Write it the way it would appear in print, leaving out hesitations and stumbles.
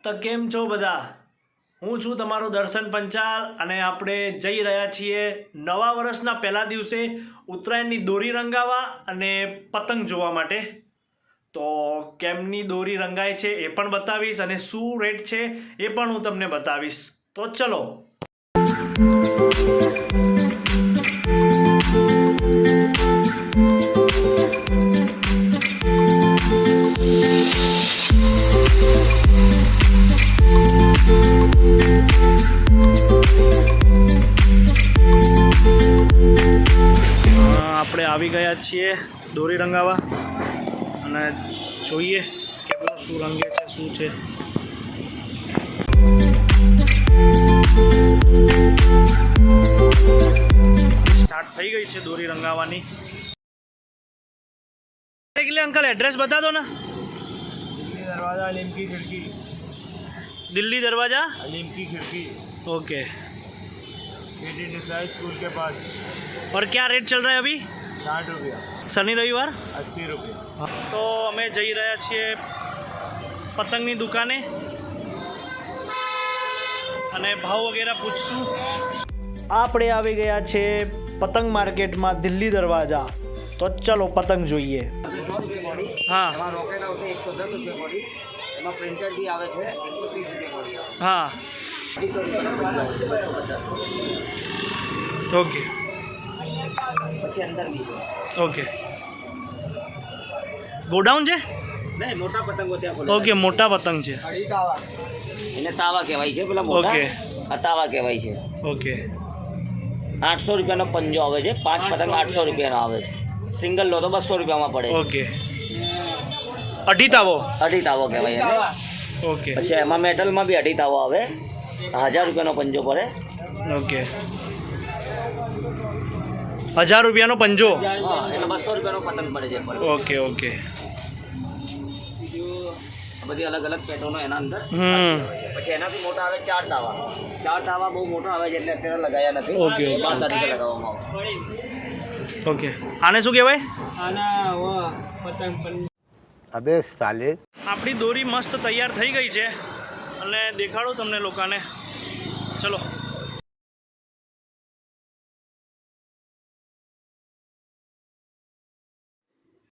તો કેમ છો બધા? હું છું તમારો દર્શન પંચાલ અને આપણે જઈ રહ્યા છીએ નવા વર્ષના પહેલા દિવસે ઉત્તરાયણની દોરી રંગાવા અને પતંગ જોવા માટે. તો કેમની દોરી રંગાય છે એ પણ બતાવીશ અને શું રેટ છે એ પણ હું તમને બતાવીશ. તો ચલો. આપણે આવી ગયા છીએ દોરી રંગાવા અને જોઈએ કે શું રંગે છે શું છે. સ્ટાર્ટ થઈ ગઈ છે દોરી રંગાવાની. અંકલ એડ્રેસ બતા દો ના. दिल्ली दरवाजा अलीम की खिड़की. दिल्ली दरवाजा अलीम की खिड़की. ओके. स्कूल के पास. और क्या रेट चल रहा है अभी? 60 रुपया. शनि रविवार 80 रुपया. તો અમે જઈ રહ્યા છીએ પતંગની દુકાને અને ભાવ વગેરે પૂછશું. આપણે આવી ગયા છે પતંગ માર્કેટમાં દિલ્હી દરવાજા. તો ચલો પતંગ જોઈએ. હા એમાં રોકેટ આવશે 110 રૂપિયા પડી. એમાં પ્રિન્ટેડ બી આવે છે 130 રૂપિયા પડી. હા 250. ઓકે પછી અંદર બી છે. ઓકે. ગોડાઉન છે? નહીં, મોટા પતંગો ત્યાં ખોલે. ઓકે, મોટા પતંગ છે. એને તાવા કહેવાય છે પેલા મોટા. ઓકે. આ તાવા કહેવાય છે. ઓકે. 800 રૂપિયાનો પંજો આવે છે. 5 પતંગ 800 રૂપિયાનો આવે છે. સિંગલ લો તો 200 રૂપિયામાં પડે. ઓકે. અઢી તાવો. અઢી તાવો કહેવાય એને. ઓકે. પછી એમાં મેટલમાં બી અઢી તાવો આવે. 1000 રૂપિયાનો પંજો પડે. ઓકે. 1000 રૂપિયાનો પંજો. હા, એટલે 200 રૂપિયાનો પતંગ પડે છે. Okay okay. બધી અલગ અલગ પેટર્નો એના અંદર. પછી એનાથી મોટા આવે 4 તાવા. 4 તાવા બહુ મોટા આવે છે એટલે અત્યારે લગાયા નથી. Okay, okay. 12 તારીખે લગાવવામાં આવે. ઓકે. આને શું કહેવાય? अबे साले. આપણી દોરી મસ્ત તૈયાર થઈ ગઈ છે અને દેખાડું તમને લોકોને. ચલો.